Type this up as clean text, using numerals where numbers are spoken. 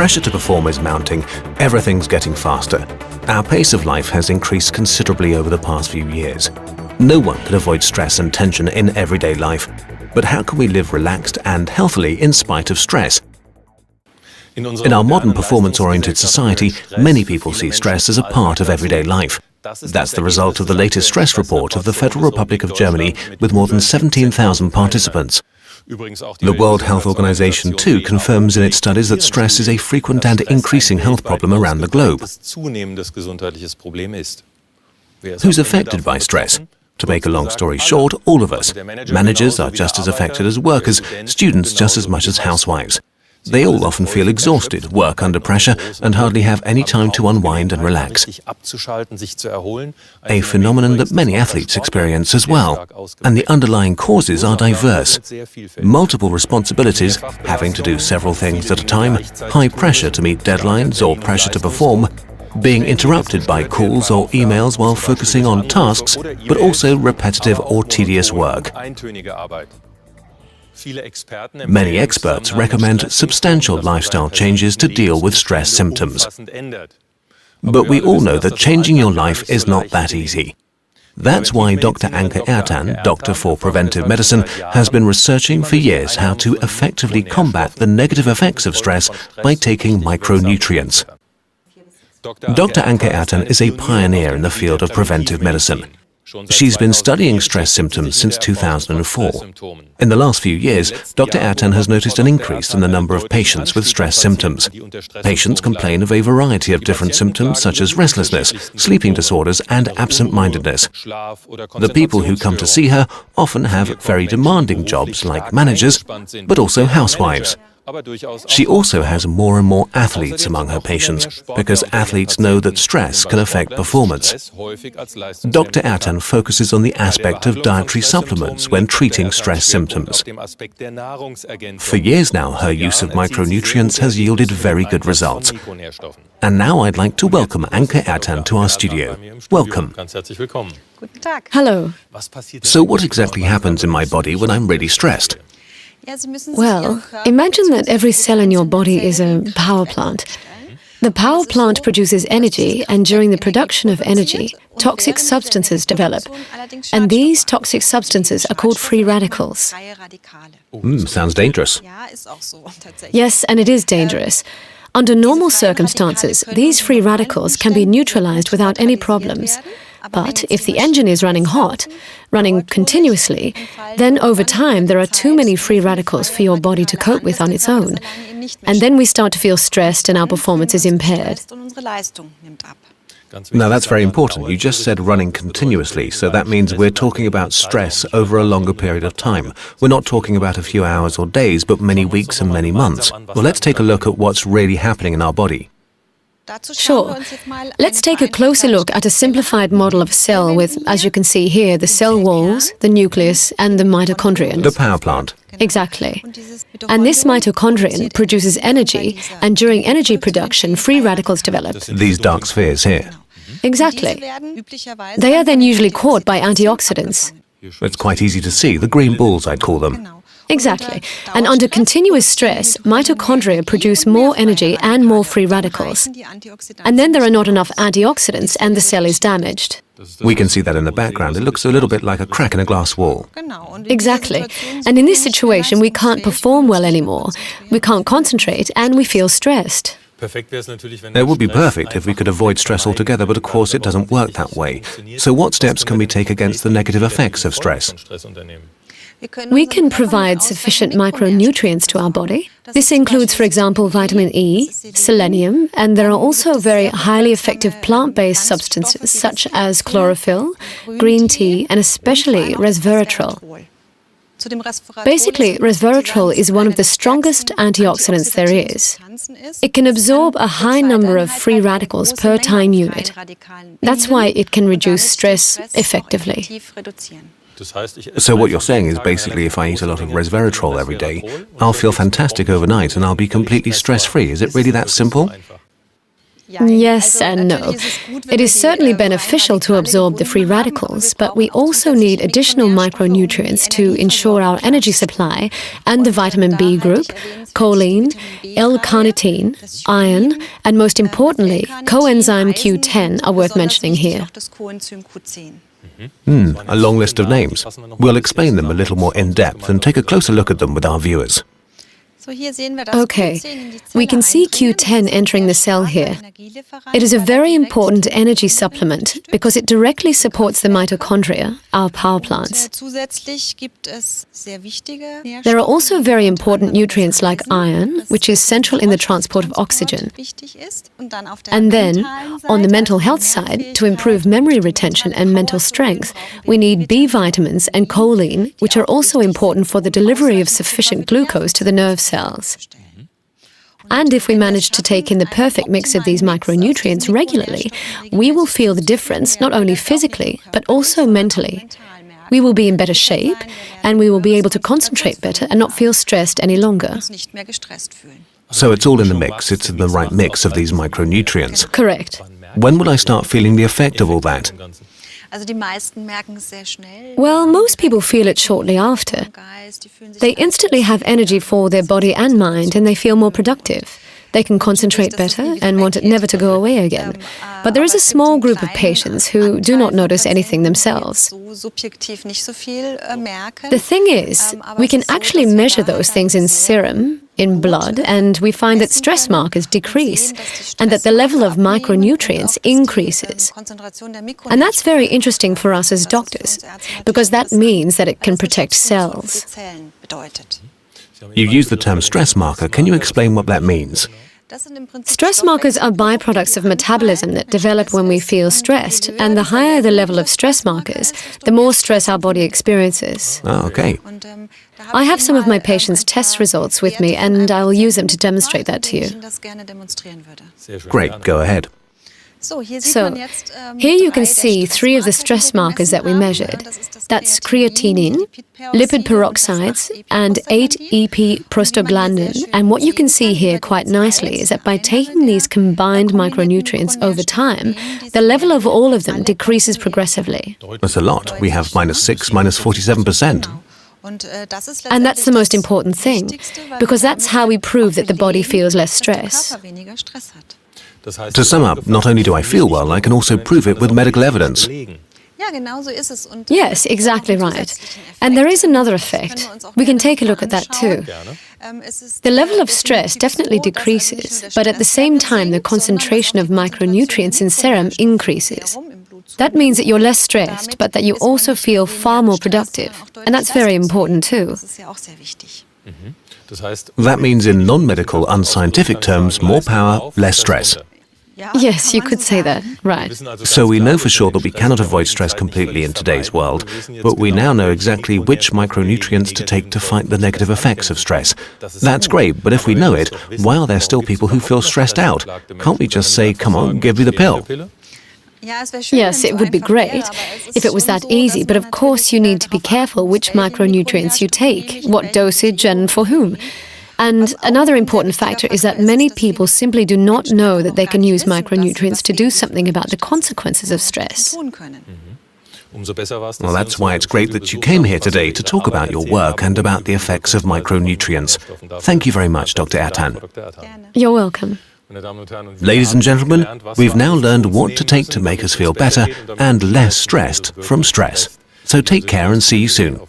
pressure to perform is mounting, everything's getting faster. Our pace of life has increased considerably over the past few years. No one can avoid stress and tension in everyday life. But how can we live relaxed and healthily in spite of stress? In our modern performance-oriented society, many people see stress as a part of everyday life. That's the result of the latest stress report of the Federal Republic of Germany with more than 17,000 participants. The World Health Organization too confirms in its studies that stress is a frequent and increasing health problem around the globe. Who's affected by stress? To make a long story short, all of us. Managers are just as affected as workers, students just as much as housewives. They all often feel exhausted, work under pressure, and hardly have any time to unwind and relax. A phenomenon that many athletes experience as well. And the underlying causes are diverse. Multiple responsibilities, having to do several things at a time, high pressure to meet deadlines or pressure to perform, being interrupted by calls or emails while focusing on tasks, but also repetitive or tedious work. Many experts recommend substantial lifestyle changes to deal with stress symptoms. But we all know that changing your life is not that easy. That's why Dr. Anke Ertan, Doctor for Preventive Medicine, has been researching for years how to effectively combat the negative effects of stress by taking micronutrients. Dr. Anke Ertan is a pioneer in the field of preventive medicine. She's been studying stress symptoms since 2004. In the last few years, Dr. Ertan has noticed an increase in the number of patients with stress symptoms. Patients complain of a variety of different symptoms such as restlessness, sleeping disorders, and absent-mindedness. The people who come to see her often have very demanding jobs like managers, but also housewives. She also has more and more athletes among her patients, because athletes know that stress can affect performance. Dr. Ertan focuses on the aspect of dietary supplements when treating stress symptoms. For years now, her use of micronutrients has yielded very good results. And now I'd like to welcome Anke Ertan to our studio. Welcome. Hello. So what exactly happens in my body when I'm really stressed? Well, imagine that every cell in your body is a power plant. The power plant produces energy, and during the production of energy, toxic substances develop. And these toxic substances are called free radicals. Sounds dangerous. Yes, and it is dangerous. Under normal circumstances, these free radicals can be neutralized without any problems. But if the engine is running hot, running continuously, then over time there are too many free radicals for your body to cope with on its own. And then we start to feel stressed and our performance is impaired. Now that's very important. You just said running continuously, so that means we're talking about stress over a longer period of time. We're not talking about a few hours or days, but many weeks and many months. Well, let's take a look at what's really happening in our body. Sure. Let's take a closer look at a simplified model of a cell with, as you can see here, the cell walls, the nucleus, and the mitochondrion. The power plant. Exactly. And this mitochondrion produces energy, and during energy production, free radicals develop. These dark spheres here. Exactly. They are then usually caught by antioxidants. It's quite easy to see, the green balls, I'd call them. Exactly. And under continuous stress, mitochondria produce more energy and more free radicals. And then there are not enough antioxidants and the cell is damaged. We can see that in the background. It looks a little bit like a crack in a glass wall. Exactly. And in this situation, we can't perform well anymore. We can't concentrate and we feel stressed. It would be perfect if we could avoid stress altogether, but of course it doesn't work that way. So what steps can we take against the negative effects of stress? We can provide sufficient micronutrients to our body. This includes, for example, vitamin E, selenium, and there are also very highly effective plant-based substances such as chlorophyll, green tea, and especially resveratrol. Basically, resveratrol is one of the strongest antioxidants there is. It can absorb a high number of free radicals per time unit. That's why it can reduce stress effectively. So what you're saying is basically if I eat a lot of resveratrol every day, I'll feel fantastic overnight and I'll be completely stress-free. Is it really that simple? Yes and no. It is certainly beneficial to absorb the free radicals, but we also need additional micronutrients to ensure our energy supply, and the vitamin B group, choline, L-carnitine, iron, and most importantly, coenzyme Q10 are worth mentioning here. A long list of names. We'll explain them a little more in depth and take a closer look at them with our viewers. Okay, we can see Q10 entering the cell here. It is a very important energy supplement because it directly supports the mitochondria, our power plants. There are also very important nutrients like iron, which is central in the transport of oxygen. And then, on the mental health side, to improve memory retention and mental strength, we need B vitamins and choline, which are also important for the delivery of sufficient glucose to the nerve cells. And if we manage to take in the perfect mix of these micronutrients regularly, we will feel the difference not only physically, but also mentally. We will be in better shape, and we will be able to concentrate better and not feel stressed any longer. So it's all in the mix. It's in the right mix of these micronutrients. Correct. When will I start feeling the effect of all that? Well, most people feel it shortly after. They instantly have energy for their body and mind, and they feel more productive. They can concentrate better and want it never to go away again. But there is a small group of patients who do not notice anything themselves. The thing is, we can actually measure those things in serum, in blood, and we find that stress markers decrease and that the level of micronutrients increases. And that's very interesting for us as doctors, because that means that it can protect cells. You use the term stress marker. Can you explain what that means? Stress markers are byproducts of metabolism that develop when we feel stressed, and the higher the level of stress markers, the more stress our body experiences. Oh, okay. I have some of my patients' test results with me, and I will use them to demonstrate that to you. Great, go ahead. So, here you can see 3 of the stress markers that we measured. That's creatinine, lipid peroxides, and 8-EP prostaglandin. And what you can see here quite nicely is that by taking these combined micronutrients over time, the level of all of them decreases progressively. That's a lot. We have -6, -47%. And that's the most important thing, because that's how we prove that the body feels less stress. To sum up, not only do I feel well, I can also prove it with medical evidence. Yes, exactly right. And there is another effect. We can take a look at that too. The level of stress definitely decreases, but at the same time the concentration of micronutrients in serum increases. That means that you're less stressed, but that you also feel far more productive. And that's very important too. That means in non-medical, unscientific terms, more power, less stress. Yes, you could say that, right. So we know for sure that we cannot avoid stress completely in today's world, but we now know exactly which micronutrients to take to fight the negative effects of stress. That's great, but if we know it, why are there still people who feel stressed out? Can't we just say, come on, give me the pill? Yes, it would be great if it was that easy, but of course you need to be careful which micronutrients you take, what dosage and for whom. And another important factor is that many people simply do not know that they can use micronutrients to do something about the consequences of stress. Well, that's why it's great that you came here today to talk about your work and about the effects of micronutrients. Thank you very much, Dr. Ertan. You're welcome. Ladies and gentlemen, we've now learned what to take to make us feel better and less stressed from stress. So take care and see you soon.